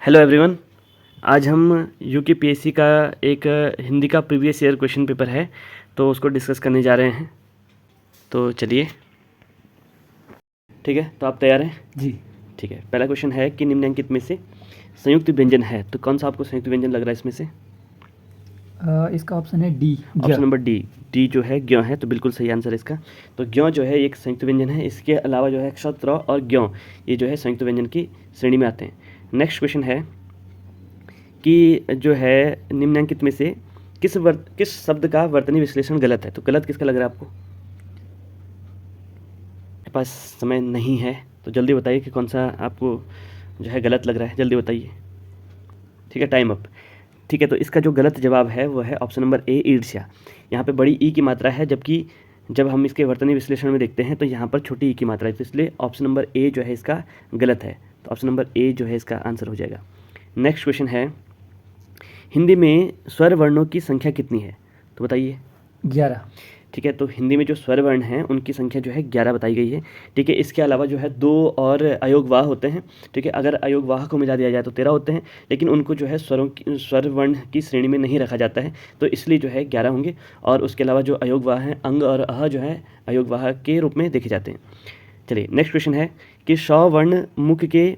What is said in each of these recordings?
Hello everyone. आज हम UKPSC का एक हिंदी का प्रीवियस ईयर क्वेश्चन पेपर है, तो उसको डिस्कस करने जा रहे हैं। तो चलिए, ठीक है। तो आप तैयार हैं? जी। ठीक है। पहला क्वेश्चन है कि निम्नलिखित में से संयुक्त व्यंजन है, तो कौन सा आपको संयुक्त व्यंजन लग रहा है इसमें से? इसका ऑप्शन है D, option number D. D जो है ज्यों है, तो बिल्कुल सही आंसर है इसका। तो ज्यों जो है एक संयुक्त व्यंजन है। इसके अलावा जो है क्षत्र और ज्यों, ये जो है संयुक्त व्यंजन की श्रेणी में आते हैं। नेक्स्ट क्वेश्चन है कि जो है निम्नलिखित में से किस शब्द का वर्तनी विश्लेषण गलत है? तो गलत किसका लग रहा है आपको? मेरे पास समय नहीं है, तो जल्दी बताइए कि कौन सा आपको जो है गलत लग रहा है, जल्दी बताइए। ठीक है, टाइम अप। ठीक है, तो इसका जो गलत जवाब है वो है ऑप्शन नंबर ए, ईर्ष्या। यहाँ पे बड़ी ई की मात्रा है, जबकि जब हम इसके वर्तनी विश्लेषण में देखते हैं तो यहाँ पर छोटी ई की मात्रा है, तो इसलिए ऑप्शन नंबर ए जो है इसका गलत है। तो ऑप्शन नंबर ए जो है इसका आंसर हो जाएगा। नेक्स्ट क्वेश्चन है, हिंदी में स्वर वर्णों की संख्या कितनी है? तो बताइए। 11। ठीक है, तो हिंदी में जो स्वर वर्ण हैं उनकी संख्या जो है 11 बताई गई है। ठीक है, इसके अलावा जो है 2 और अयोगवाह होते हैं। ठीक है, अगर अयोगवाह को मिला दिया जाए तो 13 होते हैं, लेकिन उनको जो है स्वर वर्ण की श्रेणी में नहीं रखा जाता है, तो इसलिए जो है 11 होंगे। और उसके अलावा जो अयोगवाह हैं, अंग और अह जो है अयोगवाह के रूप में देखे जाते हैं। चलिए, नेक्स्ट क्वेश्चन है कि श वर्ण मुख के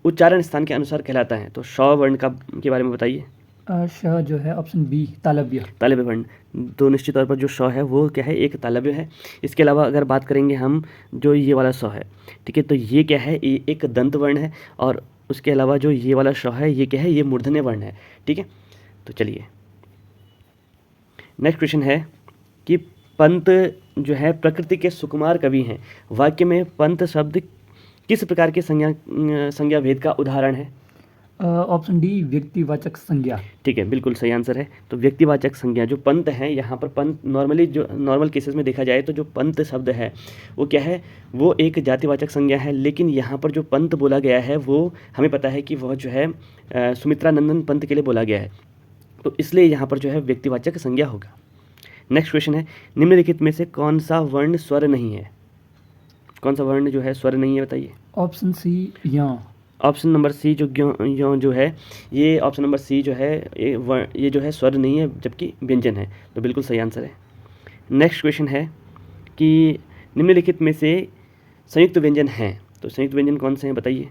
उच्चारण स्थान के अनुसार कहलाता है। तो श वर्ण का के बारे में बताइए। श जो है ऑप्शन बी, तालव्य। तालव्य वर्ण। तो निश्चित तौर पर जो श है वो क्या है, एक तालव्य है। इसके अलावा अगर बात करेंगे हम, जो ये वाला श है, ठीक है, तो ये क्या है, ये एक दंत वर्ण है। और उसके अलावा जो ये वाला श है, ये क्या है, ये मूर्धन्य वर्ण है। ठीक है, तो चलिए, नेक्स्ट क्वेश्चन है कि पंत जो है प्रकृति के सुकुमार कवि हैं। वाक्य में पंत शब्द किस प्रकार के संज्ञा भेद का उदाहरण है? ऑप्शन डी, व्यक्तिवाचक संज्ञा। ठीक है, बिल्कुल सही आंसर है। तो व्यक्तिवाचक संज्ञा जो पंत है, यहाँ पर पंत नॉर्मली जो नॉर्मल केसेस में देखा जाए तो जो पंत शब्द है वो क्या है, वो एक जातिवाचक संज्ञा है। लेकिन यहाँ पर जो पंत बोला गया है वो हमें पता है कि वह जो है सुमित्रा नंदन पंत के लिए बोला गया है, तो इसलिए यहाँ पर जो है व्यक्तिवाचक संज्ञा होगा। नेक्स्ट क्वेश्चन है, निम्नलिखित में से कौन सा वर्ण स्वर नहीं है? कौन सा वर्ण जो है स्वर नहीं है, बताइए। ऑप्शन सी, या। ऑप्शन नंबर सी जो यो जो है, ये ऑप्शन नंबर सी जो है ये जो है स्वर नहीं है, जबकि व्यंजन है, तो बिल्कुल सही आंसर है। नेक्स्ट क्वेश्चन है कि निम्नलिखित में से संयुक्त व्यंजन हैं, तो संयुक्त व्यंजन कौन से हैं, बताइए।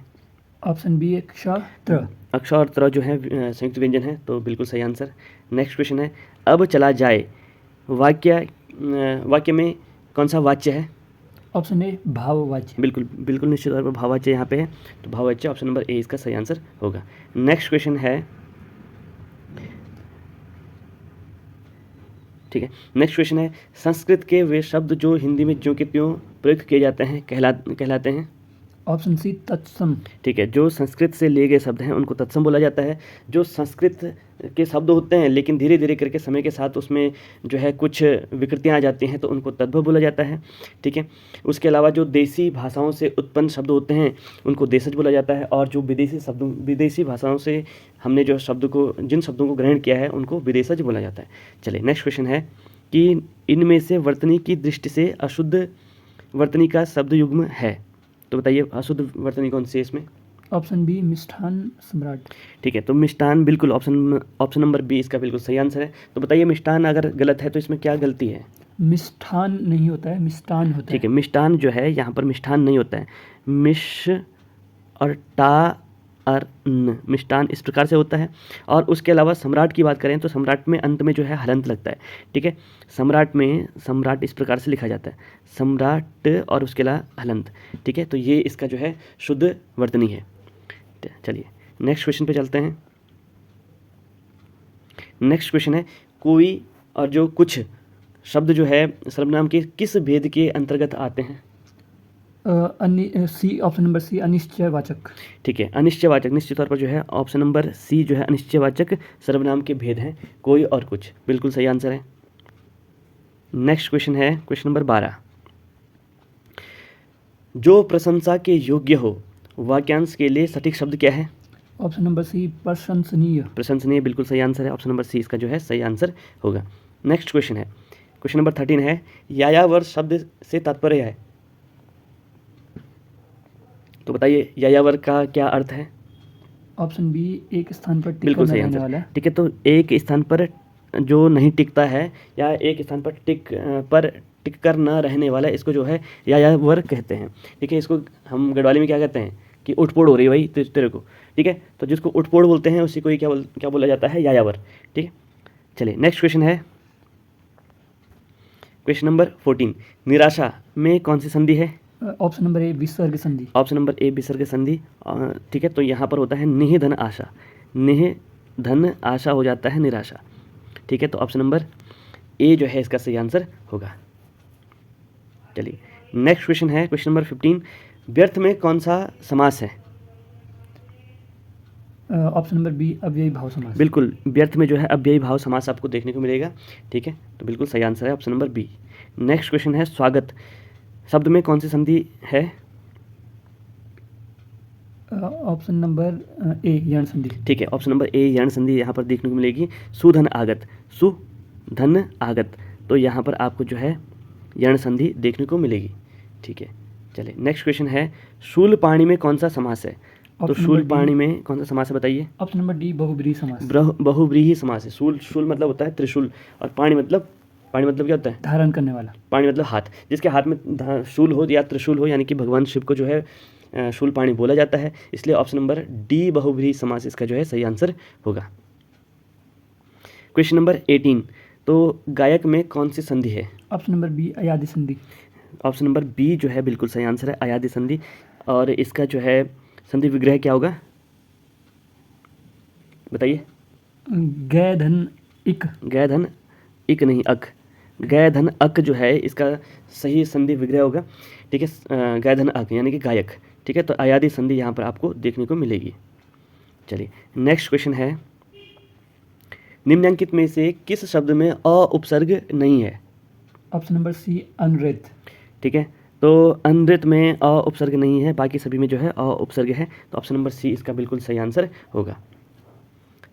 ऑप्शन बी, अक्षर। अक्ष और त्र जो है संयुक्त व्यंजन है, तो बिल्कुल सही आंसर। नेक्स्ट क्वेश्चन है, अब चला जाए वाक्य में कौन सा वाच्य है? ऑप्शन ए, भाववाच्य। बिल्कुल बिल्कुल निश्चित तौर पर भाववाच्य यहाँ पे है, तो भाववाच्य ऑप्शन नंबर ए इसका सही आंसर होगा। नेक्स्ट क्वेश्चन है, ठीक है, नेक्स्ट क्वेश्चन है, संस्कृत के वे शब्द जो हिंदी में ज्यों के त्यों प्रयुक्त किए जाते हैं कहलाते हैं? ऑप्शन सी, तत्सम। ठीक है, जो संस्कृत से लिए गए शब्द हैं उनको तत्सम बोला जाता है। जो संस्कृत के शब्द होते हैं लेकिन धीरे धीरे करके समय के साथ उसमें जो है कुछ विकृतियाँ आ जाती हैं, तो उनको तद्भव बोला जाता है। ठीक है, उसके अलावा जो देसी भाषाओं से उत्पन्न शब्द होते हैं उनको देशज बोला जाता है। और जो विदेशी भाषाओं से हमने जो जिन शब्दों को ग्रहण किया है उनको विदेशज बोला जाता है। चलिए, नेक्स्ट क्वेश्चन है कि इनमें से वर्तनी की दृष्टि से अशुद्ध वर्तनी का शब्द युग्म है, तो बताइए अशुद्ध वर्तनी कौन सी है इसमें? ऑप्शन बी, मिष्ठान सम्राट। ठीक है, तो मिष्ठान बिल्कुल ऑप्शन नंबर बी इसका बिल्कुल सही आंसर है। तो बताइए मिष्ठान अगर गलत है तो इसमें क्या गलती है? मिष्ठान नहीं होता है, मिष्टान होता है। ठीक है, मिष्ठान जो है यहाँ पर मिष्ठान नहीं होता है, मिश और टा और न, मिष्ठान इस प्रकार से होता है। और उसके अलावा सम्राट की बात करें तो सम्राट में अंत में जो है हलंत लगता है। ठीक है, सम्राट इस प्रकार से लिखा जाता है, सम्राट और उसके अलावा हलंत। ठीक है, तो ये इसका जो है शुद्ध वर्तनी है। चलिए, नेक्स्ट क्वेश्चन पे चलते हैं। नेक्स्ट क्वेश्चन है, कोई और जो कुछ शब्द जो है सर्वनाम के किस भेद के अंतर्गत आते हैं? सी, ऑप्शन नंबर सी, अनिश्चयवाचक। ठीक है, अनिश्चयवाचक निश्चित तौर पर जो है ऑप्शन नंबर सी जो है अनिश्चयवाचक सर्वनाम के भेद हैं, कोई और कुछ, बिल्कुल सही आंसर है। नेक्स्ट क्वेश्चन है क्वेश्चन नंबर 12, जो प्रशंसा के योग्य हो वाक्यांश के लिए सटीक शब्द क्या है? ऑप्शन नंबर सी, प्रशंसनीय। प्रशंसनीय बिल्कुल सही आंसर है, ऑप्शन नंबर सी इसका जो है सही आंसर होगा। नेक्स्ट क्वेश्चन है क्वेश्चन नंबर 13 है, यायावर शब्द से तात्पर्य है, तो बताइए यायावर का क्या अर्थ है? ऑप्शन बी एक स्थान पर टिक बिल्कुल कर सही रहने आंसर। वाला। ठीक है, तो एक स्थान पर जो नहीं टिकता है या एक स्थान पर टिक कर न रहने वाला, इसको जो है यायावर कहते हैं। ठीक है, इसको हम गढ़वाली में क्या कहते हैं कि उठपोड़ हो रही है भाई तेरे को। ठीक है, तो जिसको उठपोड़ बोलते हैं उसी को ही क्या बोला जाता है, यायावर। ठीक है, चलिए नेक्स्ट क्वेश्चन है क्वेश्चन नंबर 14। निराशा में कौन सी संधि है? ऑप्शन नंबर ए विसर्ग संधि। ऑप्शन नंबर ए विसर्ग संधि। ठीक है, तो यहाँ पर होता है निह धन आशा। निह धन आशा हो जाता है निराशा। ठीक है, तो ऑप्शन नंबर ए जो है इसका सही आंसर होगा। चलिए नेक्स्ट क्वेश्चन है क्वेश्चन नंबर 15। व्यर्थ में कौन सा समास है? ऑप्शन नंबर बी अव्ययी भाव समास। बिल्कुल, व्यर्थ में जो है अव्ययी भाव समास आपको देखने को मिलेगा। ठीक है, तो बिल्कुल सही आंसर है option number B. Next question है स्वागत शब्द में कौन सी संधि है? ऑप्शन नंबर ए यण संधि। ठीक है, ऑप्शन नंबर ए यण संधि यहाँ पर देखने को मिलेगी। सुधन आगत, सुधन आगत, तो यहाँ पर आपको जो है यण संधि देखने को मिलेगी। ठीक है, चलिए नेक्स्ट क्वेश्चन है शूल पाणी में कौन सा समास है? तो शूल पाणी में कौन सा समास है बताइए? ऑप्शन नंबर डी बहुब्रीहि समास। बहुब्रीहि समास है। शूल मतलब होता है त्रिशूल, और पाणी मतलब क्या होता है? धारण करने वाला। पाणी मतलब हाथ, जिसके हाथ में शूल हो या त्रिशूल हो, यानी कि भगवान शिव को जो है शूल पाणी बोला जाता है। इसलिए ऑप्शन नंबर डी बहुब्रीहि समास इसका जो है सही आंसर होगा। Question number 18। तो गायक में कौन सी संधि है? ऑप्शन नंबर बी अयादि संधि। ऑप्शन नंबर बी जो है बिल्कुल सही आंसर है, अयादि संधि। और इसका जो है संधि विग्रह क्या होगा बताइए? गै धन इक। गै धन इक नहीं अक। गै धन अक जो है इसका सही संधि विग्रह होगा। ठीक है, गै धन अक यानी कि गायक। ठीक है, तो अयादि संधि यहाँ पर आपको देखने को मिलेगी। चलिए नेक्स्ट क्वेश्चन है निम्नलिखित में से किस शब्द में अ उपसर्ग नहीं है? ऑप्शन नंबर सी अनृत। ठीक है, तो अनृत में अ उपसर्ग नहीं है, बाकी सभी में जो है अ उपसर्ग है, तो ऑप्शन नंबर सी इसका बिल्कुल सही आंसर होगा।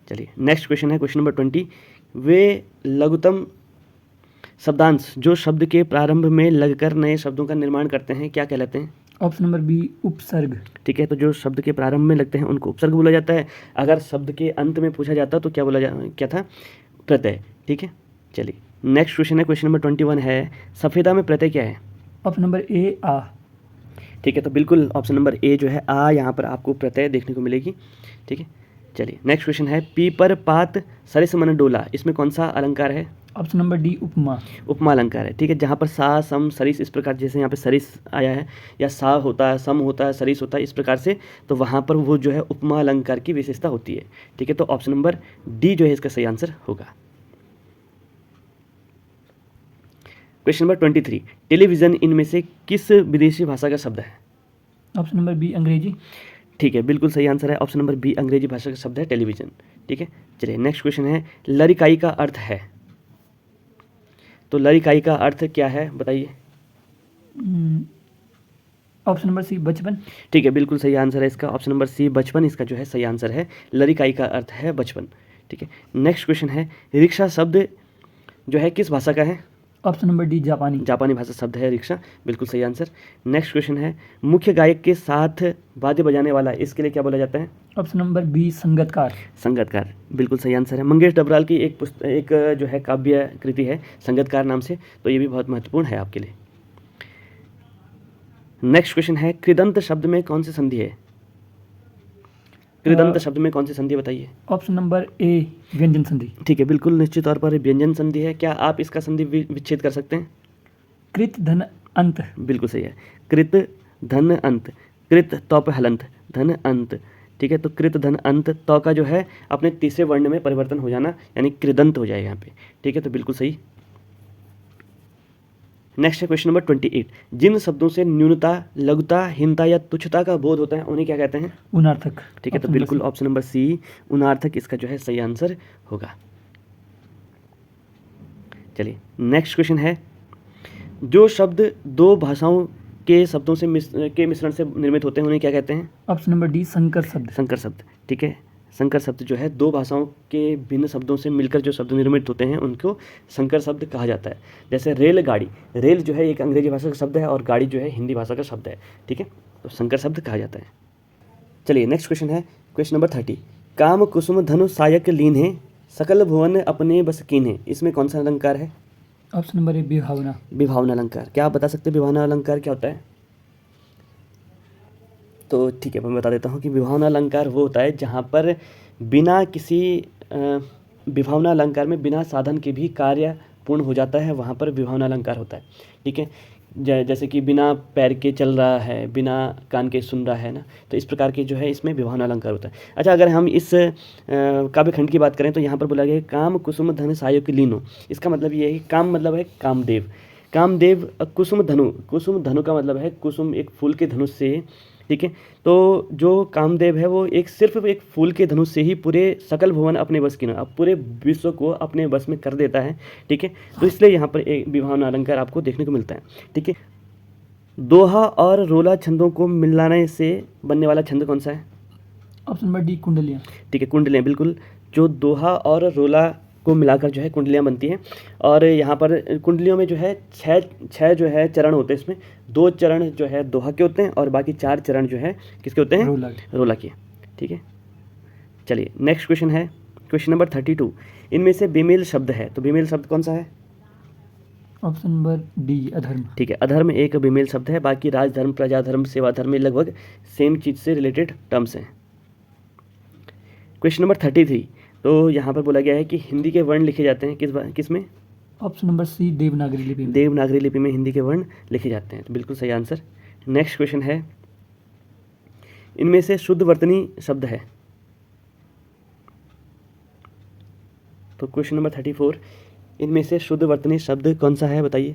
चलिए नेक्स्ट क्वेश्चन है क्वेश्चन नंबर 20। वे लघुतम शब्दांश जो शब्द के प्रारंभ में लगकर नए शब्दों का निर्माण करते हैं क्या कहलाते हैं? ऑप्शन नंबर बी उपसर्ग। ठीक है, तो जो शब्द के प्रारंभ में लगते हैं उनको उपसर्ग बोला जाता है। अगर शब्द के अंत में पूछा जाता तो क्या था? प्रत्यय। ठीक है, चलिए नेक्स्ट क्वेश्चन है क्वेश्चन नंबर 21 है सफेदा में प्रत्यय क्या है? ऑप्शन नंबर ए आ। ठीक है, तो बिल्कुल ऑप्शन नंबर ए जो है आ यहाँ पर आपको प्रत्यय देखने को मिलेगी। ठीक है, चलिए नेक्स्ट क्वेश्चन है पीपर पात सरिस मन डोला, इसमें कौन सा अलंकार है? ऑप्शन नंबर डी उपमा। उपमा अलंकार है। ठीक है, जहाँ पर सा सम सरिस इस प्रकार, जैसे यहाँ पे सरिस आया है या सा होता है, सम होता है, सरिस होता है, इस प्रकार से, तो वहाँ पर वो जो है उपमा अलंकार की विशेषता होती है। ठीक है, तो ऑप्शन नंबर डी जो है इसका सही आंसर होगा। Question number 23। टेलीविजन इनमें से किस विदेशी भाषा का शब्द है? ऑप्शन नंबर बी अंग्रेजी। ठीक है, बिल्कुल सही आंसर है ऑप्शन नंबर बी अंग्रेजी भाषा का शब्द है टेलीविजन। ठीक है, चलिए नेक्स्ट क्वेश्चन है लरिकाई का अर्थ है। तो लरिकाई का अर्थ क्या है बताइए? ऑप्शन नंबर सी बचपन। ठीक है, बिल्कुल सही आंसर है इसका ऑप्शन नंबर सी बचपन, इसका जो है सही आंसर है। लरिकाई का अर्थ है बचपन। ठीक है, नेक्स्ट क्वेश्चन है रिक्शा शब्द जो है किस भाषा का है? ऑप्शन नंबर डी जापानी। जापानी भाषा शब्द है रिक्शा, बिल्कुल सही आंसर। नेक्स्ट क्वेश्चन है मुख्य गायक के साथ वाद्य बजाने वाला, इसके लिए क्या बोला जाता है? ऑप्शन नंबर बी संगतकार। संगतकार, बिल्कुल सही आंसर है। मंगेश डबराल की एक जो है काव्य कृति है संगतकार नाम से, तो ये भी बहुत महत्वपूर्ण है आपके लिए। नेक्स्ट क्वेश्चन है कृदंत शब्द में कौन सी संधि है? कृदंत शब्द में कौन सी संधि बताइए? ऑप्शन नंबर ए व्यंजन संधि। ठीक है, बिल्कुल निश्चित तौर पर व्यंजन संधि है। क्या आप इसका संधि विच्छेद कर सकते हैं? कृत धन अंत। बिल्कुल सही है, कृत धन अंत, कृत तौप हलंत धन अंत। ठीक है, तो कृत धन अंत तौ का जो है अपने तीसरे वर्ण में परिवर्तन हो जाना, यानी कृदंत हो जाएगा यहाँ पे। ठीक है, तो बिल्कुल सही। नेक्स्ट है क्वेश्चन नंबर 28। जिन शब्दों से न्यूनता, लघुता, हीनता या तुच्छता का बोध होता है उन्हें क्या कहते हैं? उनार्थक। ठीक है, तो बिल्कुल ऑप्शन नंबर सी उनार्थक इसका जो है सही आंसर होगा। चलिए नेक्स्ट क्वेश्चन है जो शब्द दो भाषाओं के शब्दों से मिश्रण से निर्मित होते हैं उन्हें क्या कहते हैं? ऑप्शन नंबर डी संकर शब्द। संकर शब्द। ठीक है, संकर शब्द जो है दो भाषाओं के भिन्न शब्दों से मिलकर जो शब्द निर्मित होते हैं उनको संकर शब्द कहा जाता है। जैसे रेलगाड़ी, रेल जो है एक अंग्रेजी भाषा का शब्द है और गाड़ी जो है हिंदी भाषा का शब्द है। ठीक है, तो संकर शब्द कहा जाता है। चलिए नेक्स्ट क्वेश्चन है क्वेश्चन नंबर 30, काम कुसुम धनु सायक लीन है, सकल भुवन अपने बस कीन है, इसमें कौन सा अलंकार है? ऑप्शन नंबर ए विभावना। विभावना अलंकार। क्या आप बता सकते हैं विभावना अलंकार क्या होता है? तो ठीक है, मैं बता देता हूँ कि विभावना अलंकार वो होता है जहाँ पर बिना किसी विभावना अलंकार में बिना साधन के भी कार्य पूर्ण हो जाता है, वहाँ पर विभावना अलंकार होता है। ठीक है, जैसे कि बिना पैर के चल रहा है, बिना कान के सुन रहा है ना, तो इस प्रकार के जो है इसमें विभावना अलंकार होता है। अच्छा, अगर हम इस काव्य खंड की बात करें तो यहाँ पर बोला गया है काम कुसुम धन सायक लीनो। इसका मतलब ये है कि काम मतलब है कामदेव, कामदेव कुसुम धनु, कुसुम धनु का मतलब है कुसुम एक फूल के धनुष से। ठीक है, तो जो कामदेव है वो सिर्फ एक फूल के धनुष से ही पूरे सकल भुवन अपने बस की, अब पूरे विश्व को अपने बस में कर देता है। ठीक है, तो इसलिए यहाँ पर एक विभावना अलंकार आपको देखने को मिलता है। ठीक है, दोहा और रोला छंदों को मिलाने से बनने वाला छंद कौन सा है? ऑप्शन नंबर डी कुंडलियाँ। ठीक है, कुंडलियाँ, बिल्कुल। जो दोहा और रोला को मिलाकर जो है कुंडलियाँ बनती हैं, और यहाँ पर कुंडलियों में जो है छः जो है चरण होते हैं। इसमें 2 चरण जो है दोहा के होते हैं और बाकी 4 चरण जो है किसके होते हैं? रोला के। ठीक है, चलिए नेक्स्ट क्वेश्चन है क्वेश्चन नंबर 32, इनमें से बेमेल शब्द है, तो बेमेल शब्द कौन सा है? ऑप्शन नंबर डी अधर्म। ठीक है, अधर्म एक बेमेल शब्द है, बाकी राजधर्म, प्रजाधर्म, सेवाधर्म में लगभग सेम चीज़ से रिलेटेड टर्म्स हैं। क्वेश्चन नंबर 33, तो यहाँ पर बोला गया है कि हिंदी के वर्ण लिखे जाते हैं किस में? ऑप्शन नंबर सी देवनागरी लिपि में। देवनागरी लिपि में हिंदी के वर्ण लिखे जाते हैं, तो बिल्कुल सही आंसर। नेक्स्ट क्वेश्चन है, इनमें से शुद्ध वर्तनी शब्द है, तो क्वेश्चन नंबर 34, इनमें से शुद्ध वर्तनी शब्द कौन सा है बताइए?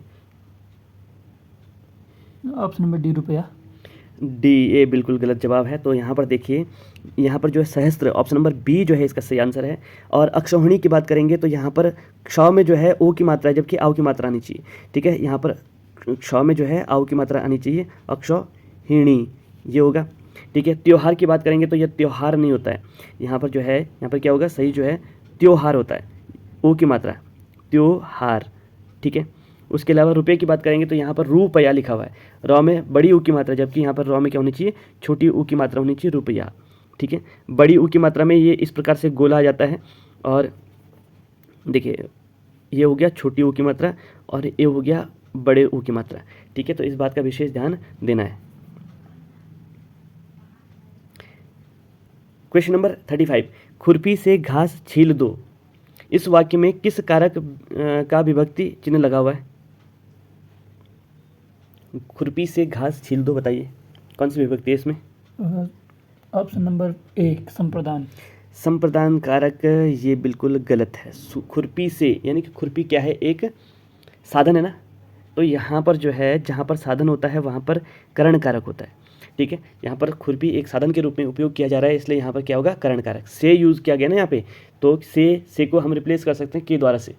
ऑप्शन नंबर डी रुपया। डी, ये बिल्कुल गलत जवाब है। तो यहाँ पर देखिए, यहाँ पर जो है सहस्त्र, ऑप्शन नंबर बी जो है इसका सही आंसर है। और अक्षौहिणी की बात करेंगे तो यहाँ पर क्ष में जो है ओ की मात्रा है, जबकि आव की मात्रा आनी चाहिए। ठीक है, यहाँ पर क्ष में जो है आव की मात्रा आनी चाहिए, अक्षौहिणी ये होगा। ठीक है, त्योहार की बात करेंगे तो यह त्योहार नहीं होता है, यहाँ पर जो है यहाँ पर क्या होगा? सही जो है त्योहार होता है, ओ की मात्रा त्योहार। ठीक है, उसके अलावा रुपये की बात करेंगे तो यहाँ पर रुपया लिखा हुआ है, रॉ में बड़ी ऊ की मात्रा, जबकि यहाँ पर रॉ में क्या होनी चाहिए? छोटी ऊ की मात्रा होनी चाहिए, रुपया। ठीक है, बड़ी ऊ की मात्रा में ये इस प्रकार से गोला आ जाता है, और देखिए ये हो गया छोटी ऊ की मात्रा और ये हो गया बड़े ऊ की मात्रा। ठीक है, तो इस बात का विशेष ध्यान देना है। क्वेश्चन नंबर 35, खुरपी से घास छील दो, इस वाक्य में किस कारक का विभक्ति चिन्ह लगा हुआ है? खुरपी से घास छील दो, बताइए कौन सी विभक्ति है इसमें? ऑप्शन नंबर ए संप्रदान। संप्रदान कारक, ये बिल्कुल गलत है। खुरपी से यानी कि खुरपी क्या है? एक साधन है ना, तो यहाँ पर जो है जहाँ पर साधन होता है वहाँ पर करण कारक होता है। ठीक है, यहाँ पर खुरपी एक साधन के रूप में उपयोग किया जा रहा है, इसलिए यहाँ पर क्या होगा? करण कारक से यूज़ किया गया ना यहाँ पे, तो से को हम रिप्लेस कर सकते हैं के द्वारा, से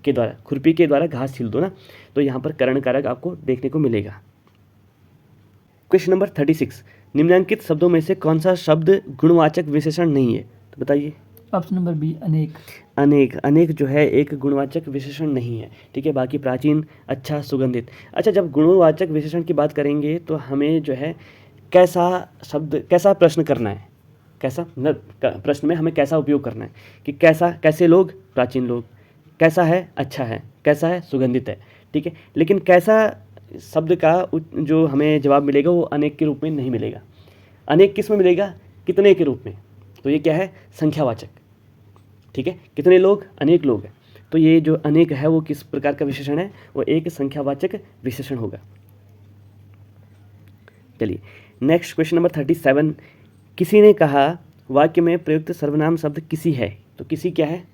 के द्वारा, खुरपी के द्वारा घास छील दो ना, तो यहाँ पर करण कारक आपको देखने को मिलेगा। क्वेश्चन नंबर 36, निम्नलिखित शब्दों में से कौन सा शब्द गुणवाचक विशेषण नहीं है? तो बताइए। ऑप्शन नंबर बी अनेक। अनेक जो है एक गुणवाचक विशेषण नहीं है। ठीक है, बाकी प्राचीन, अच्छा, सुगंधित। अच्छा, जब गुणवाचक विशेषण की बात करेंगे तो हमें जो है कैसा प्रश्न करना है, कैसा प्रश्न में हमें कैसा उपयोग करना है कि कैसे लोग? प्राचीन लोग। कैसा है? अच्छा है। कैसा है? सुगंधित है। ठीक है, लेकिन कैसा शब्द का जो हमें जवाब मिलेगा वो अनेक के रूप में नहीं मिलेगा। अनेक किस में मिलेगा? कितने के रूप में। तो ये क्या है? संख्यावाचक। ठीक है, कितने लोग? अनेक लोग हैं, तो ये जो अनेक है वो किस प्रकार का विशेषण है? वो एक संख्यावाचक विशेषण होगा। चलिए नेक्स्ट क्वेश्चन नंबर 37, किसी ने कहा वाक्य में प्रयुक्त सर्वनाम शब्द किसी है, तो किसी क्या है?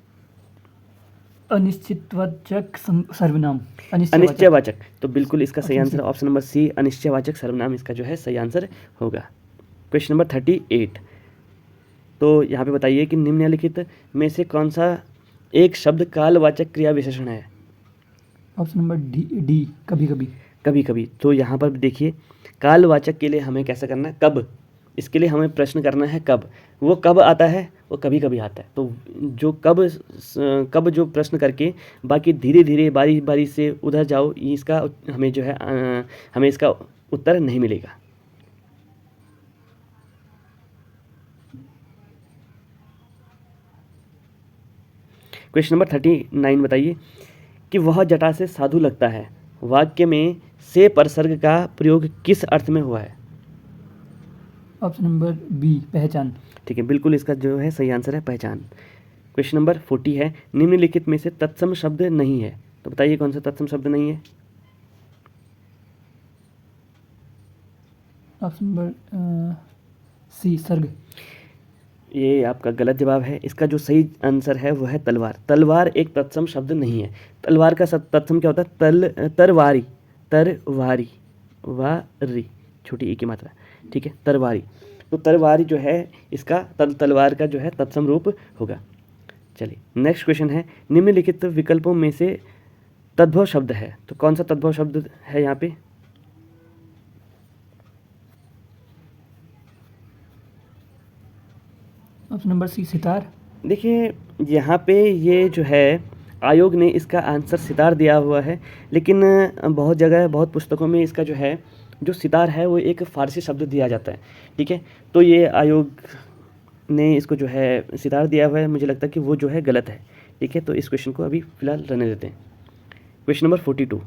अनिश्चितवाचक सर्वनाम। अनिश्चयवाचक, तो बिल्कुल इसका सही आंसर ऑप्शन नंबर सी, अनिश्चयवाचक सर्वनाम इसका जो है सही आंसर होगा। क्वेश्चन नंबर 38, तो यहाँ पे बताइए कि निम्नलिखित में से कौन सा एक शब्द कालवाचक क्रिया विशेषण है? ऑप्शन नंबर डी कभी कभी। तो यहाँ पर देखिए, कालवाचक के लिए हमें कैसा करना है? कब। इसके लिए हमें प्रश्न करना है कब। वो कब आता है? वो कभी कभी आता है। तो जो कब जो प्रश्न करके बाकी धीरे धीरे बारी बारी से उधर जाओ, इसका हमें जो है हमें इसका उत्तर नहीं मिलेगा। क्वेश्चन नंबर 39 बताइए कि वह जटा से साधु लगता है, वाक्य में से परसर्ग का प्रयोग किस अर्थ में हुआ है? ऑप्शन नंबर बी, पहचान। ठीक है, बिल्कुल इसका जो है सही आंसर है पहचान। क्वेश्चन नंबर 40 है, निम्नलिखित में से तत्सम शब्द नहीं है, तो बताइए कौन सा तत्सम शब्द नहीं है? ऑप्शन नंबर सी, सर्ग। ये आपका गलत जवाब है। इसका जो सही आंसर है वो है तलवार। तलवार एक तत्सम शब्द नहीं है। तलवार का तत्सम क्या होता है? तरवारी, तरवारी, वारी, छोटी ई की मात्रा, ठीक है, तरवारी। तो तरवारी जो है इसका तलवार का जो है तत्सम रूप होगा। चलिए नेक्स्ट क्वेश्चन है, निम्नलिखित विकल्पों में से तद्भव शब्द है, तो कौन सा तद्भव शब्द है यहाँ पे? Option number C, sitar. देखिए यहाँ पे ये जो है आयोग ने इसका आंसर सितार दिया हुआ है, लेकिन बहुत जगह बहुत पुस्तकों में इसका जो है जो सितार है वो एक फ़ारसी शब्द दिया जाता है, ठीक है। तो ये आयोग ने इसको जो है सितार दिया हुआ है, मुझे लगता है कि वो जो है गलत है, ठीक है। तो इस क्वेश्चन को अभी फ़िलहाल रहने देते हैं। क्वेश्चन नंबर 42,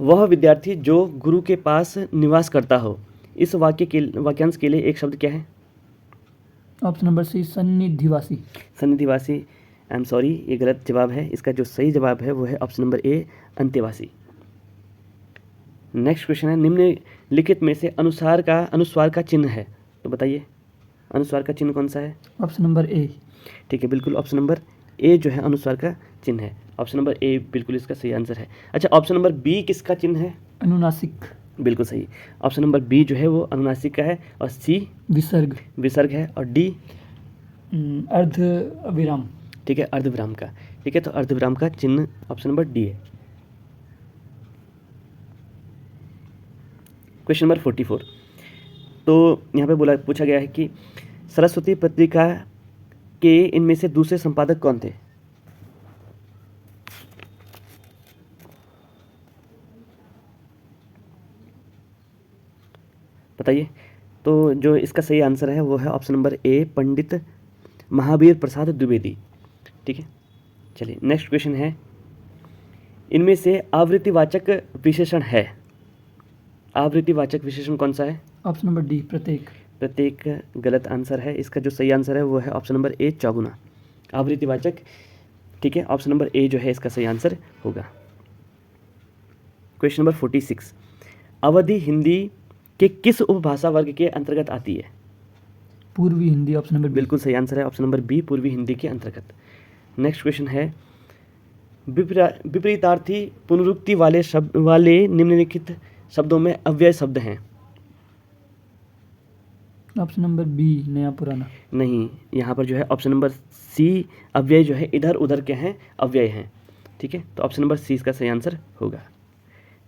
वह विद्यार्थी जो गुरु के पास निवास करता हो, इस वाक्यांश के लिए एक शब्द क्या है? ऑप्शन नंबर सी, सन्निधिवासी। सन्निधिवासी, आई एम सॉरी, ये गलत जवाब है। इसका जो सही जवाब है वो है ऑप्शन नंबर ए, अंत्यवासी। नेक्स्ट क्वेश्चन है, निम्नलिखित में से अनुस्वार का चिन्ह है, तो बताइए अनुस्वार का चिन्ह कौन सा है? ऑप्शन नंबर ए। ठीक है, बिल्कुल ऑप्शन नंबर ए जो है अनुस्वार का चिन्ह है। ऑप्शन नंबर ए बिल्कुल इसका सही आंसर है। अच्छा, ऑप्शन नंबर बी किसका चिन्ह है? अनुनासिक। बिल्कुल सही। ऑप्शन नंबर बी जो है वो अनुनासिक का है, और सी विसर्ग। विसर्ग है, और डी अर्ध विराम। ठीक है, अर्धविराम का। ठीक है, तो अर्धविराम का चिन्ह ऑप्शन नंबर डी है। क्वेश्चन नंबर 44, तो यहाँ पे पूछा गया है कि सरस्वती पत्रिका के इनमें से दूसरे संपादक कौन थे? बताइए। तो जो इसका सही आंसर है वो है ऑप्शन नंबर ए, पंडित महावीर प्रसाद द्विवेदी। ठीक है, चलिए नेक्स्ट क्वेश्चन है, इनमें से आवृत्तिवाचक विशेषण है, आवृत्तिवाचक विशेषण कौन सा है? ऑप्शन नंबर डी, प्रत्येक। प्रत्येक गलत आंसर है। इसका जो सही आंसर है वो है ऑप्शन नंबर ए, चौगुना, आवृत्तिवाचक। ठीक है, ऑप्शन नंबर ए जो है इसका सही आंसर होगा। क्वेश्चन नंबर 46, अवधि हिंदी के किस उपभाषा वर्ग के अंतर्गत आती है? पूर्वी हिंदी। Option number B. बिल्कुल सही आंसर है ऑप्शन नंबर बी, पूर्वी हिंदी के अंतर्गत। नेक्स्ट क्वेश्चन है, विपरीतार्थी पुनरुक्ति वाले निम्नलिखित शब्दों में अव्यय शब्द हैं। ऑप्शन नंबर बी, नया पुराना। नहीं, यहाँ पर जो है ऑप्शन नंबर सी, अव्यय जो है इधर उधर के हैं, अव्यय हैं। ठीक है, तो ऑप्शन नंबर सी इसका सही आंसर होगा।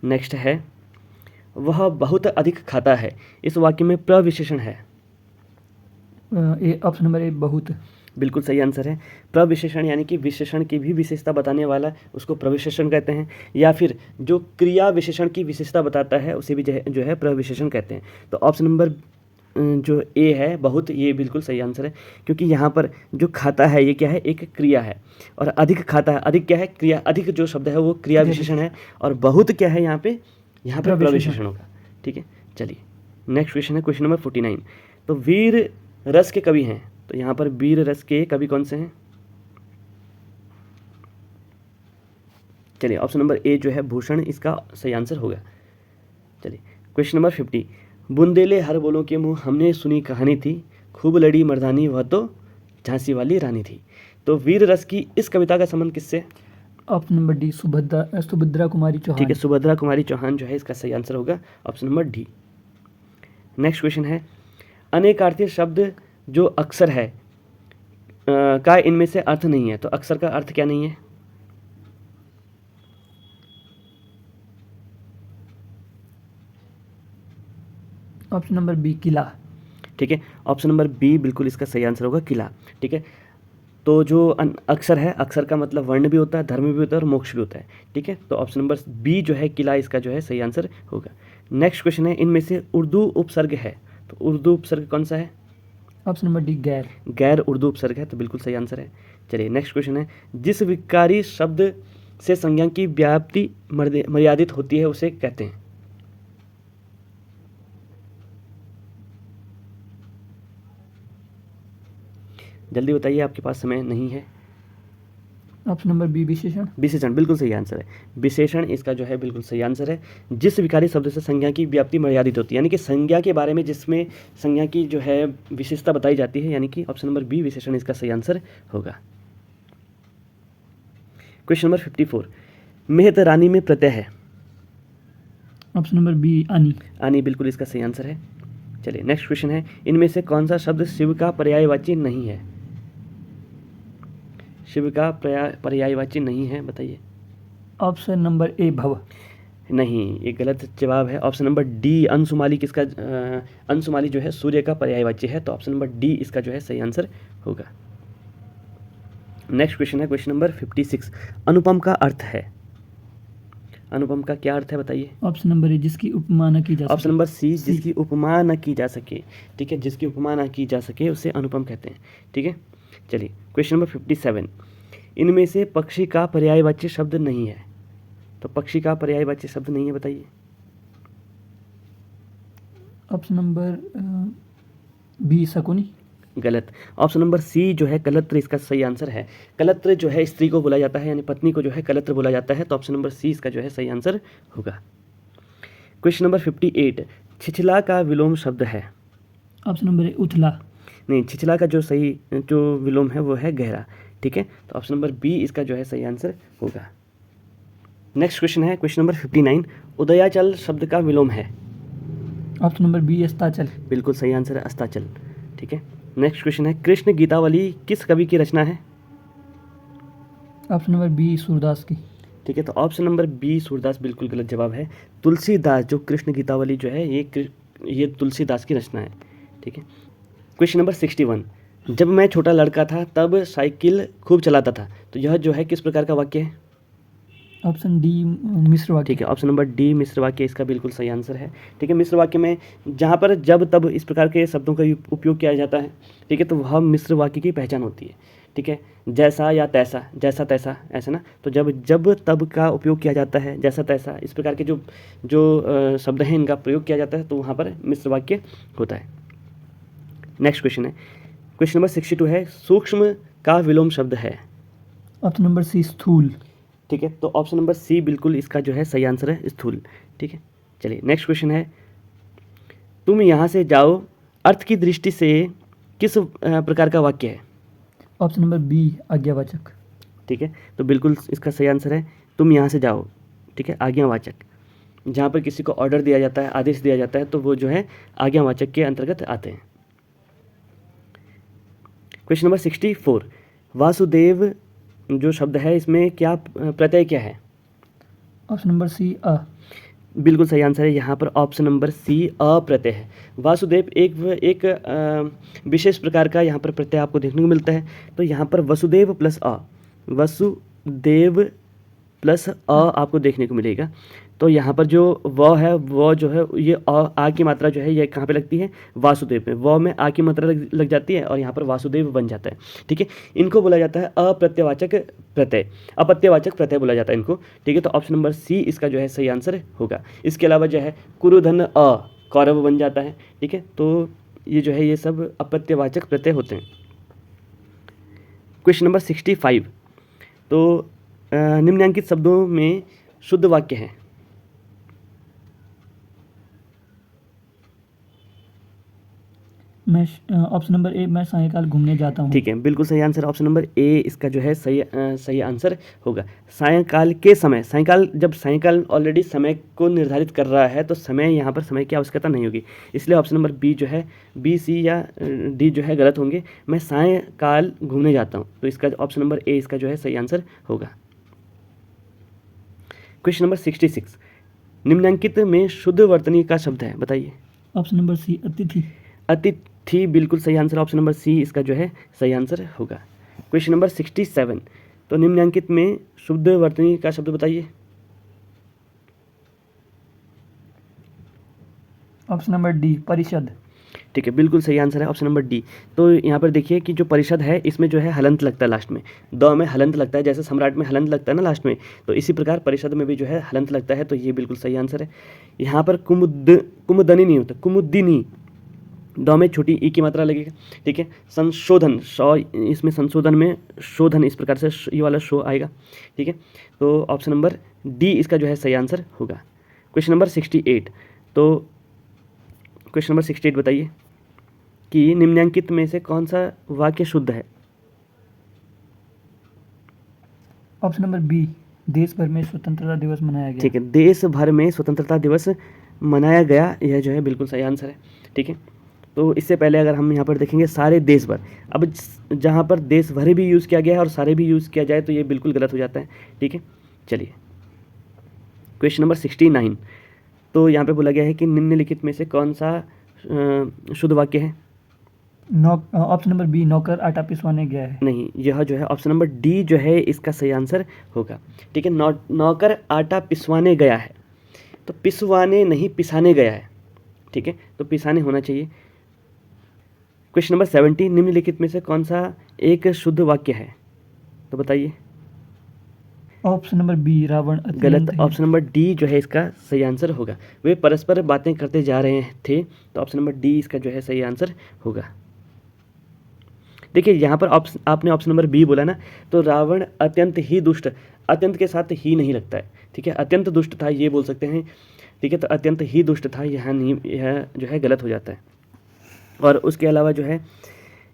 नेक्स्ट है, वह बहुत अधिक खाता है, इस वाक्य में प्रविशेषण है। ऑप्शन नंबर ए, बहुत। बिल्कुल सही आंसर है। प्रविशेषण यानी कि विशेषण की भी विशेषता बताने वाला उसको प्रविशेषण कहते हैं, या फिर जो क्रिया विशेषण की विशेषता बताता है उसे भी जो है प्रविशेषण कहते हैं। तो ऑप्शन नंबर जो ए है, बहुत, ये बिल्कुल सही आंसर है, क्योंकि यहाँ पर जो खाता है ये क्या है? एक क्रिया है। और अधिक खाता है, अधिक क्या है? क्रिया। अधिक जो शब्द है वो क्रिया विशेषण है, और बहुत क्या है यहाँ पे प्रविशेषण होगा। ठीक है, चलिए नेक्स्ट क्वेश्चन है, क्वेश्चन नंबर 49, तो वीर रस के कवि हैं, तो यहाँ पर वीर रस के कवि कौन से हैं? चलिए ऑप्शन नंबर ए जो है भूषण इसका सही आंसर होगा। चलिए क्वेश्चन नंबर 50, बुंदेले हर बोलों के मुँह हमने सुनी कहानी थी, खूब लड़ी मर्दानी वह तो झांसी वाली रानी थी। तो वीर रस की इस कविता का संबंध किससे? Option number D, Subhadra Kumari Chauhan. ठीक है, सुभद्रा कुमारी चौहान जो है इसका सही आंसर होगा, option number D. Next question है, अनेकार्थी शब्द जो अक्षर है का इनमें से अर्थ नहीं है, तो अक्षर का अर्थ क्या नहीं है? ऑप्शन नंबर बी, किला। ठीक है, ऑप्शन नंबर बी बिल्कुल इसका सही आंसर होगा, किला। ठीक है, तो जो अक्षर है, अक्षर का मतलब वर्ण भी होता है, धर्म भी होता है, और मोक्ष भी होता है। ठीक है, तो ऑप्शन नंबर बी जो है किला इसका जो है सही आंसर होगा। नेक्स्ट क्वेश्चन है, इनमें से उर्दू उपसर्ग है, तो उर्दू उपसर्ग कौन सा है? ऑप्शन नंबर डी, गैर। गैर उर्दू उपसर्ग है, तो बिल्कुल सही आंसर है। चलिए नेक्स्ट क्वेश्चन है, जिस विकारी शब्द से संज्ञा की व्याप्ति मर्यादित होती है उसे कहते हैं। जल्दी बताइए, आपके पास समय नहीं है। ऑप्शन नंबर बी विशेषण। विशेषण बिल्कुल सही आंसर है, विशेषण इसका जो है बिल्कुल सही आंसर है। जिस विकारी शब्द से संज्ञा की व्याप्ति मर्यादित होती है, यानी कि संज्ञा के बारे में जिसमें संज्ञा की जो है विशेषता बताई जाती है, यानी कि ऑप्शन नंबर बी विशेषण इसका सही आंसर होगा। क्वेश्चन नंबर 54, मेहत रानी में प्रत्यय है। ऑप्शन नंबर बी आनी। आनी बिल्कुल इसका सही आंसर है। चलिए नेक्स्ट क्वेश्चन है, इनमें से कौन सा शब्द शिव का पर्यायवाची नहीं है। शिव का पर्यायवाची नहीं है, बताइए। ऑप्शन नंबर ए भव। नहीं, ये गलत जवाब है। ऑप्शन नंबर डी अंशुमाली किसका अंशुमाली जो है सूर्य का पर्यायवाची है, तो ऑप्शन नंबर डी इसका जो है सही आंसर होगा। नेक्स्ट क्वेश्चन है क्वेश्चन नंबर 56, अनुपम का अर्थ है। अनुपम का क्या अर्थ है, बताइए। ऑप्शन नंबर ए जिसकी उपमा न की जा सके। ऑप्शन नंबर सी जिसकी उपमा न की जा सके, ठीक है, जिसकी उपमा न की जा सके उसे अनुपम कहते हैं, ठीक है। चलिए क्वेश्चन नंबर 57, इनमें से पक्षी का पर्यायवाची शब्द नहीं है। तो पक्षी का पर्यायवाची शब्द नहीं है, बताइए। Option number B Shakuni. गलत। ऑप्शन नंबर सी जो है कलत्र इसका सही आंसर है। कलत्र जो है स्त्री को बोला जाता है, यानी पत्नी को जो है कलत्र बोला जाता है, तो ऑप्शन नंबर सी इसका जो है सही आंसर होगा। क्वेश्चन नंबर 58, छिछला का विलोम शब्द है। ऑप्शन नंबर ए उथला। नहीं, छिछला का जो सही जो विलोम है वो है गहरा, ठीक है, तो ऑप्शन नंबर बी इसका जो है सही आंसर होगा। नेक्स्ट क्वेश्चन है क्वेश्चन नंबर 59, उदयाचल शब्द का विलोम है। ऑप्शन नंबर बी अस्ताचल। बिल्कुल सही आंसर है, अस्ताचल, ठीक है। नेक्स्ट क्वेश्चन है, कृष्ण गीतावली किस कवि की रचना है। ऑप्शन नंबर बी सूरदास की। ठीक है, तो ऑप्शन नंबर बी सूरदास बिल्कुल गलत जवाब है। तुलसीदास जो कृष्ण गीतावली जो है ये तुलसीदास की रचना है, ठीक है। क्वेश्चन नंबर 61, जब मैं छोटा लड़का था तब साइकिल खूब चलाता था, तो यह जो है किस प्रकार का वाक्य है। ऑप्शन डी मिश्र वाक्य। ठीक है, ऑप्शन नंबर डी मिश्र वाक्य इसका बिल्कुल सही आंसर है, ठीक है। मिश्र वाक्य में जहाँ पर जब तब इस प्रकार के शब्दों का उपयोग किया जाता है, ठीक है, तो वह मिश्र वाक्य की पहचान होती है, ठीक है। जैसा या तैसा, जैसा तैसा, ऐसा ना, तो जब तब का उपयोग किया जाता है, जैसा तैसा, इस प्रकार के जो शब्द हैं इनका प्रयोग किया जाता है, तो वहाँ पर मिश्र वाक्य होता है। नेक्स्ट क्वेश्चन है क्वेश्चन नंबर 62 है, सूक्ष्म का विलोम शब्द है। ऑप्शन नंबर सी स्थूल। ठीक है, तो ऑप्शन नंबर सी बिल्कुल इसका जो है सही आंसर है, स्थूल, ठीक है। चलिए नेक्स्ट क्वेश्चन है, तुम यहाँ से जाओ अर्थ की दृष्टि से किस प्रकार का वाक्य है। ऑप्शन नंबर बी आज्ञावाचक। ठीक है, तो बिल्कुल इसका सही आंसर है, तुम यहाँ से जाओ, ठीक है, आज्ञावाचक। जहाँ पर किसी को ऑर्डर दिया जाता है, आदेश दिया जाता है, तो वो जो है आज्ञावाचक के अंतर्गत आते हैं। क्वेश्चन नंबर 64, वासुदेव जो शब्द है इसमें क्या प्रत्यय क्या है। ऑप्शन नंबर सी अ। बिल्कुल सही आंसर है, यहाँ पर ऑप्शन नंबर सी अ प्रत्यय है। वासुदेव एक विशेष प्रकार का यहाँ पर प्रत्यय आपको देखने को मिलता है, तो यहाँ पर वसुदेव प्लस अ, वसुदेव प्लस अ आपको देखने को मिलेगा। तो यहाँ पर जो व है वो जो है ये आ की मात्रा जो है ये कहाँ पे लगती है, वासुदेव में। व में आ की मात्रा लग जाती है और यहाँ पर वासुदेव बन जाता है, ठीक है। इनको बोला जाता है अप्रत्ययवाचक प्रत्यय, अपत्यवाचक प्रत्यय बोला जाता है इनको, ठीक है। तो ऑप्शन नंबर सी इसका जो है सही आंसर होगा। इसके अलावा जो है कुरुधन अ कौरव बन जाता है, ठीक है। तो ये जो है ये सब अपत्यवाचक प्रत्यय होते हैं। क्वेश्चन नंबर 65, तो निम्नलिखित शब्दों में शुद्ध वाक्य है। मैं ऑप्शन नंबर ए मैं सायंकाल घूमने जाता हूँ। ठीक है, बिल्कुल सही आंसर, ऑप्शन नंबर ए इसका जो है सही आंसर होगा। सायंकाल के समय, सायंकाल जब सायंकाल ऑलरेडी समय को निर्धारित कर रहा है, तो समय यहाँ पर समय की आवश्यकता नहीं होगी, इसलिए ऑप्शन नंबर बी जो है बी सी या डी जो है गलत होंगे। मैं सायंकाल घूमने जाता हूँ, तो इसका ऑप्शन नंबर ए इसका जो है सही आंसर होगा। क्वेश्चन नंबर 66, निम्नलिखित में शुद्ध वर्तनी का शब्द है, बताइए। ऑप्शन नंबर सी अतिथि। अतिथि बिल्कुल सही आंसर, ऑप्शन नंबर सी इसका जो है सही आंसर होगा। क्वेश्चन नंबर 67, तो निम्नलिखित में शुद्ध वर्तनी का शब्द बताइए। ऑप्शन नंबर डी परिषद। ठीक है, बिल्कुल सही आंसर है ऑप्शन नंबर डी। तो यहाँ पर देखिए कि जो परिषद है इसमें जो है हलंत लगता है लास्ट में, द में हलंत लगता है, जैसे सम्राट में हलंत लगता है ना लास्ट में, तो इसी प्रकार परिषद में भी जो है हलंत लगता है, तो ये बिल्कुल सही आंसर है। यहाँ पर कुमुदनी नहीं होता, कुमुद्दीनी, द में छोटी ई की मात्रा लगेगा। ठीक है, संशोधन, शौ इसमें संशोधन में शोधन, इस प्रकार से ये वाला शो आएगा। ठीक है, तो ऑप्शन नंबर डी इसका जो है सही आंसर होगा। क्वेश्चन नंबर 68, तो क्वेश्चन नंबर 68 बताइए कि निम्नलिखित में से कौन सा वाक्य शुद्ध है। ऑप्शन नंबर बी, देश भर में स्वतंत्रता दिवस मनाया गया। ठीक है, देश भर में स्वतंत्रता दिवस मनाया गया, यह जो है बिल्कुल सही आंसर है। ठीक है, तो इससे पहले अगर हम यहाँ पर देखेंगे सारे देश भर, अब जहाँ पर देश भर भी यूज़ किया गया है और सारे भी यूज़ किया जाए तो ये बिल्कुल गलत हो जाता है। ठीक है, चलिए क्वेश्चन नंबर 69, तो यहाँ पे बोला गया है कि निम्नलिखित में से कौन सा शुद्ध वाक्य है। ऑप्शन नंबर बी, नौकर आटा पिसवाने गया है। नहीं, यह जो है ऑप्शन नंबर डी जो है इसका सही आंसर होगा। ठीक है, नौकर आटा पिसवाने गया है, तो पिसवाने नहीं पिसाने गया है। ठीक है, तो पिसाने होना चाहिए। क्वेश्चन नंबर 70, निम्नलिखित में से कौन सा एक शुद्ध वाक्य है, तो बताइए। ऑप्शन नंबर बी, रावण गलत, ऑप्शन नंबर डी जो है इसका सही आंसर होगा। वे परस्पर बातें करते जा रहे थे, तो ऑप्शन नंबर डी इसका जो है सही आंसर होगा। देखिए यहाँ पर आपने ऑप्शन नंबर बी बोला ना, तो रावण अत्यंत ही दुष्ट, अत्यंत के साथ ही नहीं लगता है। ठीक है, अत्यंत दुष्ट था ये बोल सकते हैं। ठीक है, तो अत्यंत ही दुष्ट था, यहाँ नहीं, यह जो है गलत हो जाता है। और उसके अलावा जो है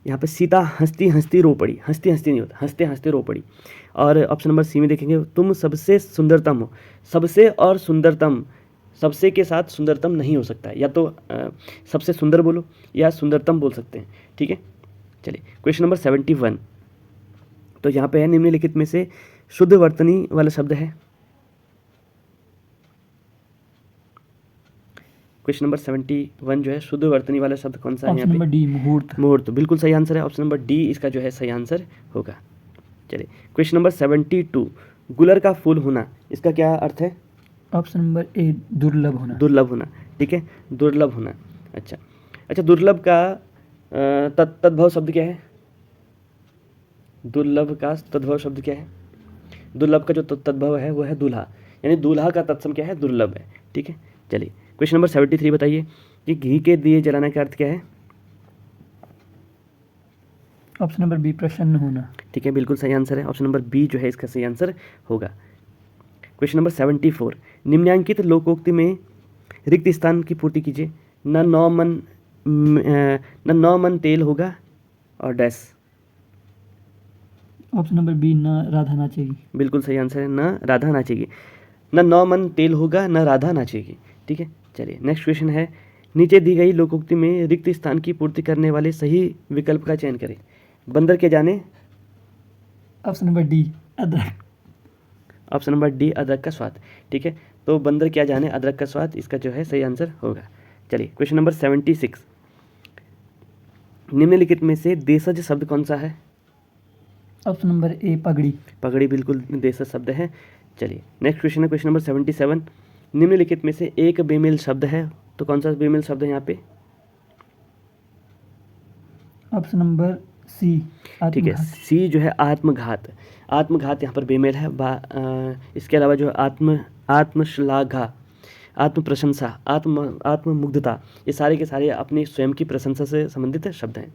यहाँ पे सीता हंसती हंसती रो पड़ी, हंसती हंसती नहीं होता, हंसते हंसते रो पड़ी। और ऑप्शन नंबर सी में देखेंगे, तुम सबसे सुंदरतम हो, सबसे और सुंदरतम, सबसे के साथ सुंदरतम नहीं हो सकता है, या तो सबसे सुंदर बोलो या सुंदरतम बोल सकते हैं। ठीक है, चलिए क्वेश्चन नंबर 71, तो यहाँ पे है निम्नलिखित में से शुद्ध वर्तनी वाला शब्द है। क्वेश्चन नंबर 71 जो है शुद्ध वर्तनी वाला शब्द कौन सा है? ऑप्शन नंबर डी, मुहूर्त। मुहूर्त, बिल्कुल सही आंसर है। ऑप्शन नंबर डी इसका जो है सही आंसर होगा। चलिए क्वेश्चन नंबर 72, गुलर का फूल होना, इसका क्या अर्थ है? ऑप्शन नंबर ए, दुर्लभ होना। दुर्लभ होना, ठीक है, दुर्लभ होना। अच्छा, दुर्लभ का तद्भव शब्द क्या है? दुर्लभ का तद्भव शब्द क्या है? दुर्लभ का जो तद्भव है वो है दूल्हा, यानी दूल्हा का तत्सम क्या है? दुर्लभ है। ठीक है, चलिए क्वेश्चन नंबर 73 बताइए कि घी के दिए जलाने का अर्थ क्या है? ऑप्शन नंबर बी, प्रसन्न होना। ठीक है, बिल्कुल सही आंसर है। ऑप्शन नंबर बी जो है इसका सही आंसर होगा। क्वेश्चन नंबर 74, निम्नलिखित लोकोक्ति में रिक्त स्थान की पूर्ति कीजिए। न नौ मन तेल होगा और डैश। ऑप्शन नंबर बी, न राधा नाचेगी। बिल्कुल सही आंसर है, न राधा नाचेगी। न 9 मन तेल होगा, न राधा नाचेगी। ठीक है, चलिए नेक्स्ट क्वेश्चन है, नीचे दी गई लोकोक्ति में रिक्त स्थान की पूर्ति करने वाले सही विकल्प का चयन करें। बंदर के जाने। ऑप्शन नंबर डी, अदरक। ऑप्शन नंबर डी, अदरक का स्वाद। ठीक है, तो बंदर क्या जाने अदरक का स्वाद, इसका जो है सही आंसर होगा। चलिए क्वेश्चन नंबर 76, निम्नलिखित में से देशज शब्द कौन सा है? ऑप्शन नंबर ए, पगड़ी। पगड़ी बिल्कुल देशज शब्द है। चलिए नेक्स्ट क्वेश्चन है क्वेश्चन नंबर 77, निम्नलिखित में से एक बेमेल शब्द है, तो कौन सा बेमेल शब्द है यहाँ पे? ऑप्शन नंबर सी, ठीक है, सी जो है आत्मघात। आत्मघात यहाँ पर बेमेल है। इसके अलावा जो आत्मश्लाघा, आत्म प्रशंसा, आत्ममुग्धता, ये सारे के सारे अपनी स्वयं की प्रशंसा से संबंधित शब्द हैं।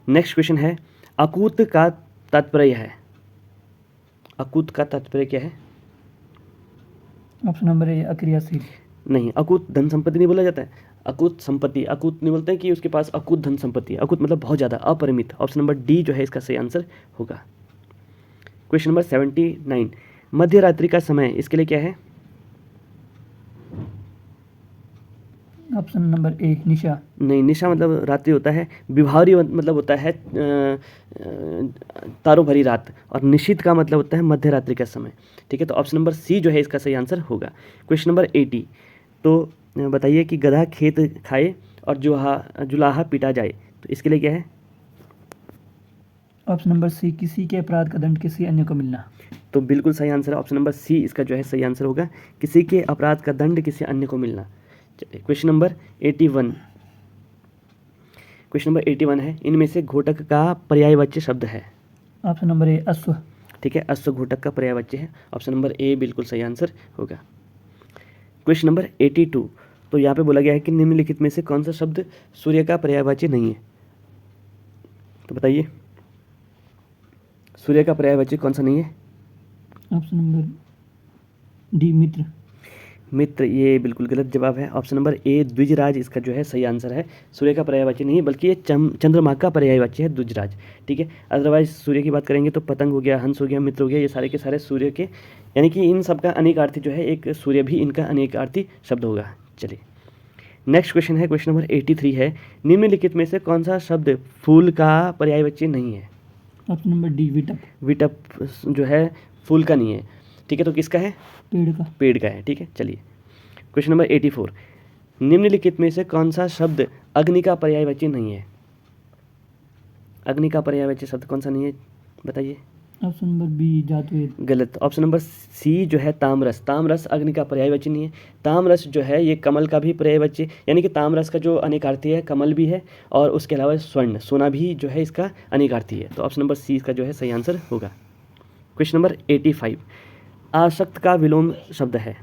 नेक्स्ट क्वेश्चन है, अकूत का तात्पर्य है। अकूत का तात्पर्य क्या है? ऑप्शन नंबर ए, अक्रियाशील। नहीं, अकूत धन संपत्ति नहीं बोला जाता है, अकूत संपत्ति। अकूत नहीं बोलते हैं कि उसके पास अकूत धन संपत्ति, अकूत मतलब बहुत ज़्यादा, अपरिमित। ऑप्शन नंबर डी जो है इसका सही आंसर होगा। क्वेश्चन नंबर 79, मध्य रात्रि का समय, इसके लिए क्या है? ऑप्शन नंबर ए, निशा। नहीं, निशा मतलब रात्रि होता है, विभावरी मतलब होता है तारों भरी रात, और निशित का मतलब होता है मध्य रात्रि का समय। ठीक है, तो ऑप्शन नंबर सी जो है इसका सही आंसर होगा। क्वेश्चन नंबर 80, तो बताइए कि गधा खेत खाए और जुलाहा पीटा जाए, तो इसके लिए क्या है? ऑप्शन नंबर सी, किसी के अपराध का दंड किसी अन्य को मिलना। तो बिल्कुल सही आंसर है, ऑप्शन नंबर सी इसका जो है सही आंसर होगा, किसी के अपराध का दंड किसी अन्य को मिलना। चलिए क्वेश्चन नंबर 81, क्वेश्चन नंबर 81 है, इनमें से घोटक का पर्यायवाची शब्द है। ऑप्शन नंबर ए अश्व। ठीक है, अश्व घोटक का पर्यायवाची है। ऑप्शन नंबर ए बिल्कुल सही आंसर होगा। क्वेश्चन नंबर 82, तो यहाँ पे बोला गया है कि निम्नलिखित में से कौन सा शब्द सूर्य का पर्यायवाची नहीं है। तो बताइए सूर्य का पर्यायवाची कौन सा नहीं है। ऑप्शन नंबर डी मित्र। मित्र, ये बिल्कुल गलत जवाब है। ऑप्शन नंबर ए द्विजराज इसका जो है सही आंसर है। सूर्य का पर्यायवाची नहीं है, बल्कि ये चंद्रमा का पर्यायवाची है द्विजराज। ठीक है, अदरवाइज सूर्य की बात करेंगे तो पतंग हो गया, हंस हो गया, मित्र हो गया, ये सारे के सारे सूर्य के, यानी कि इन सब का अनेकार्थी जो है, एक सूर्य भी इनका अनेकार्थी शब्द होगा। चलिए नेक्स्ट क्वेश्चन है, क्वेश्चन नंबर 83 है, निम्नलिखित में से कौन सा शब्द फूल का पर्यायवाची नहीं है। ऑप्शन नंबर डी विटप। विटप जो है फूल का नहीं है। ठीक है, तो किसका है। पेड़ का। पेड़ का है। ठीक है, चलिए क्वेश्चन नंबर 84, निम्नलिखित में से कौन सा शब्द अग्नि का पर्यायवाची नहीं है। अग्नि का पर्यायवाची शब्द कौन सा नहीं है, बताइए। ऑप्शन नंबर बी जातवेद। गलत। ऑप्शन नंबर सी जो है तामरस। तामरस अग्नि का पर्यायवाची नहीं है। तामरस जो है ये कमल का भी पर्यायवाची, यानी कि तामरस का जो अनेकार्थी है कमल भी है, और उसके अलावा स्वर्ण सोना भी जो है इसका अनेकार्थी है। तो ऑप्शन नंबर सी इसका जो है सही आंसर होगा। क्वेश्चन नंबर 85, आसक्त का विलोम शब्द है।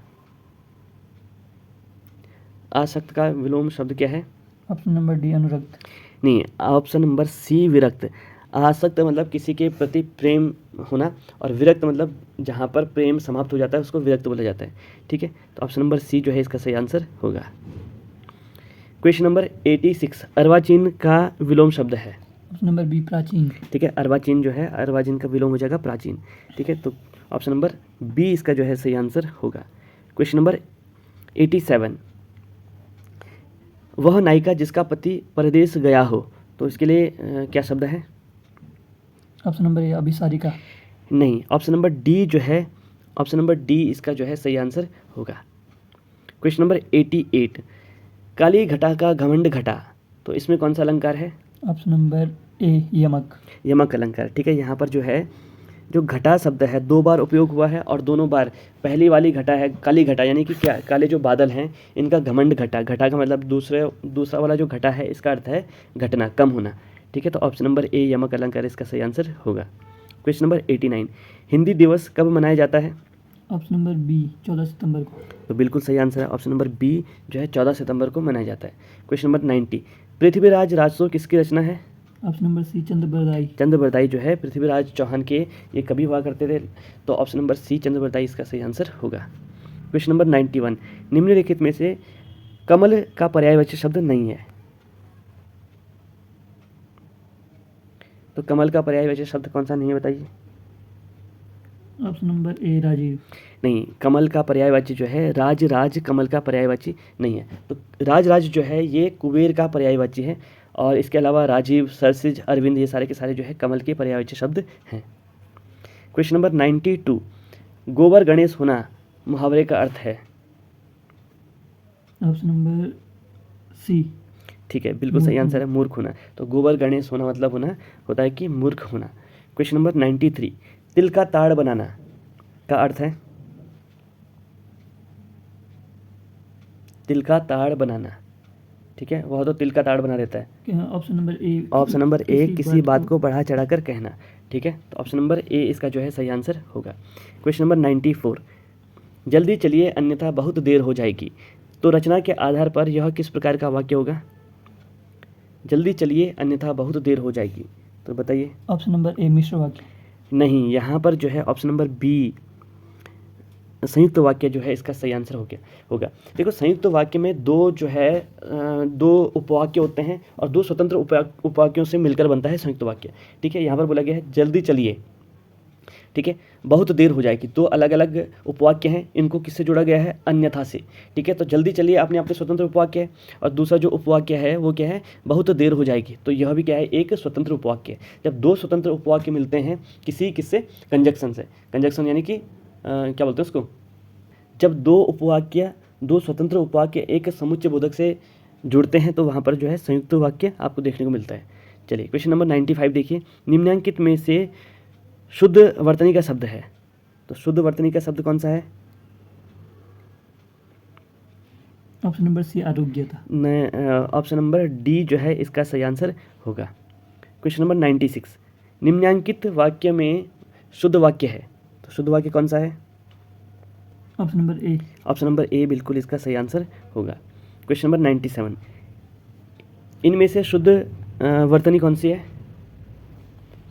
आसक्त का विलोम शब्द क्या है। ऑप्शन नंबर डी अनुरक्त। नहीं, ऑप्शन नंबर सी विरक्त। आसक्त मतलब किसी के प्रति प्रेम होना, और विरक्त मतलब जहाँ पर प्रेम समाप्त हो जाता है उसको विरक्त बोला जाता है। ठीक है, तो ऑप्शन नंबर सी जो है इसका सही आंसर होगा। क्वेश्चन नंबर 86, अर्वाचीन का विलोम शब्द है। ऑप्शन नंबर बी प्राचीन। ठीक है, अर्वाचीन जो है, अर्वाचीन का विलोम हो जाएगा प्राचीन। ठीक है, तो ऑप्शन नंबर बी इसका जो है सही आंसर होगा। क्वेश्चन नंबर 87, वह नायिका जिसका पति परदेश गया हो, तो इसके लिए क्या शब्द है। ऑप्शन नंबर ए अभिसारिका। नहीं, ऑप्शन नंबर डी जो है, ऑप्शन नंबर डी इसका जो है सही आंसर होगा। क्वेश्चन नंबर 88, काली घटा का घमंड घटा, तो इसमें कौन सा अलंकार है। ऑप्शन नंबर ए यमक। यमक अलंकार। ठीक है, यहाँ पर जो है जो घटा शब्द है 2 बार उपयोग हुआ है, और दोनों बार पहली वाली घटा है काली घटा, यानी कि क्या काले जो बादल हैं इनका घमंड घटा। घटा का मतलब दूसरा वाला जो घटा है इसका अर्थ है घटना, कम होना। ठीक है, तो ऑप्शन नंबर ए यमक अलंकार इसका सही आंसर होगा। क्वेश्चन नंबर 89, हिंदी दिवस कब मनाया जाता है। ऑप्शन नंबर बी 14 सितंबर को। तो बिल्कुल सही आंसर है। ऑप्शन नंबर बी जो है 14 सितंबर को मनाया जाता है। क्वेश्चन नंबर 90, पृथ्वीराज राजसो किसकी रचना है। Option number C Chandrabardai. Chandrabardai जो है पृथ्वीराज चौहान के ये कवि हुआ करते थे, तो ऑप्शन नंबर सी चंद्रबरदाई इसका सही आंसर होगा। क्वेश्चन नंबर 91, निम्नलिखित में से कमल का पर्यायवाची शब्द नहीं है। तो कमल का पर्यायवाची शब्द कौन सा नहीं है, बताइए। ऑप्शन नंबर ए राजीव। नहीं, कमल का पर्यायवाची जो है राज कमल का पर्यायवाची नहीं है। तो राज जो है ये कुबेर का पर्यायवाची है, और इसके अलावा राजीव, सरसिज, अरविंद ये सारे के सारे जो है कमल के पर्यायवाची शब्द हैं। क्वेश्चन नंबर 92, गोबर गणेश होना मुहावरे का अर्थ है। Option number C. ठीक है, बिल्कुल सही आंसर है मूर्ख होना। तो गोबर गणेश होना मतलब होता है कि मूर्ख होना। क्वेश्चन नंबर 93, तिल का ताड़ बनाना का अर्थ है। तिल का ताड़ बनाना, ठीक है, वह तो तिल का ताड़ बना देता है। ऑप्शन नंबर ए। ऑप्शन नंबर ए किसी बात को बढ़ा चढ़ा कर कहना। ठीक है, तो ऑप्शन नंबर ए इसका जो है सही आंसर होगा। क्वेश्चन नंबर 94, जल्दी चलिए अन्यथा बहुत देर हो जाएगी, तो रचना के आधार पर यह किस प्रकार का वाक्य होगा। जल्दी चलिए अन्यथा बहुत देर हो जाएगी, तो बताइए। ऑप्शन नंबर ए मिश्र वाक्य। नहीं, यहाँ पर जो है ऑप्शन नंबर बी संयुक्त वाक्य जो है इसका सही आंसर होगा। देखो, संयुक्त वाक्य में दो उपवाक्य होते हैं और 2 स्वतंत्र उपवाक्यों से मिलकर बनता है संयुक्त वाक्य। ठीक है, यहाँ पर बोला गया है जल्दी चलिए, ठीक है, बहुत देर हो जाएगी, 2 अलग अलग उपवाक्य हैं, इनको किससे जोड़ा गया है, अन्यथा से। ठीक है, तो जल्दी चलिए अपने आप में स्वतंत्र उपवाक्य है, और दूसरा जो उपवाक्य है वो क्या है, बहुत देर हो जाएगी, तो यह भी क्या है, एक स्वतंत्र उपवाक्य है। जब 2 स्वतंत्र उपवाक्य मिलते हैं किससे, कंजक्शन से। कंजक्शन यानी कि क्या बोलते हैं उसको, जब 2 स्वतंत्र उपवाक्य एक समुच्चय बोधक से जुड़ते हैं तो वहाँ पर जो है संयुक्त वाक्य आपको देखने को मिलता है। चलिए क्वेश्चन नंबर 95 देखिए, निम्नलिखित में से शुद्ध वर्तनी का शब्द है, तो शुद्ध वर्तनी का शब्द कौन सा है। ऑप्शन नंबर सी आरोग्यता। ऑप्शन नंबर डी जो है इसका सही आंसर होगा। क्वेश्चन नंबर 96, निम्नलिखित वाक्य में शुद्ध वाक्य है, तो शुद्ध वाक्य कौन सा है? ऑप्शन नंबर ए। ऑप्शन नंबर ए बिल्कुल इसका सही आंसर होगा। क्वेश्चन नंबर 97, इनमें से शुद्ध वर्तनी कौन सी है?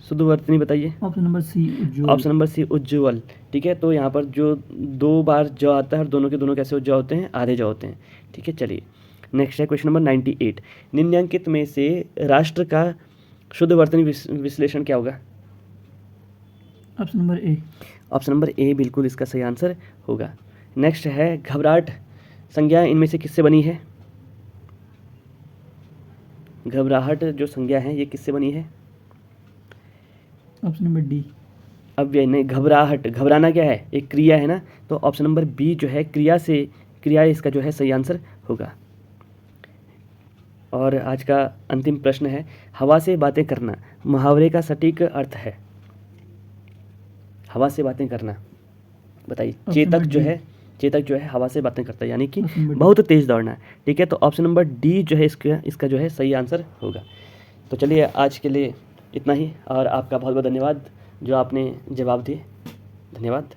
शुद्ध वर्तनी बताइए। ऑप्शन नंबर सी उज्ज्वल। ऑप्शन नंबर सी उज्ज्वल। ठीक है, तो यहाँ पर जो 2 बार ज आता है और दोनों के दोनों कैसे ज होते हैं? आधे ज होते हैं। ठीक है, चलिए नेक्स्ट है क्वेश्चन नंबर 98, निम्नलिखित में से राष्ट्र का शुद्ध वर्तनी विश्लेषण क्या होगा? ऑप्शन नंबर ए। ऑप्शन नंबर ए बिल्कुल इसका सही आंसर होगा। नेक्स्ट है घबराहट संज्ञा इनमें से किससे बनी है? घबराहट जो संज्ञा है ये किससे बनी है? Option number D. अव्यय नहीं, घबराहट, घबराना क्या है? एक क्रिया है ना, तो ऑप्शन नंबर बी जो है क्रिया इसका जो है सही आंसर होगा। और आज का अंतिम प्रश्न है, हवा से बातें करना मुहावरे का सटीक अर्थ है? हवा से बातें करना बताइए। चेतक जो है हवा से बातें करता है, यानी कि बहुत तेज दौड़ना। ठीक है, तो ऑप्शन नंबर डी जो है इसका जो है सही आंसर होगा। तो चलिए आज के लिए इतना ही, और आपका बहुत बहुत धन्यवाद जो आपने जवाब दिए। धन्यवाद।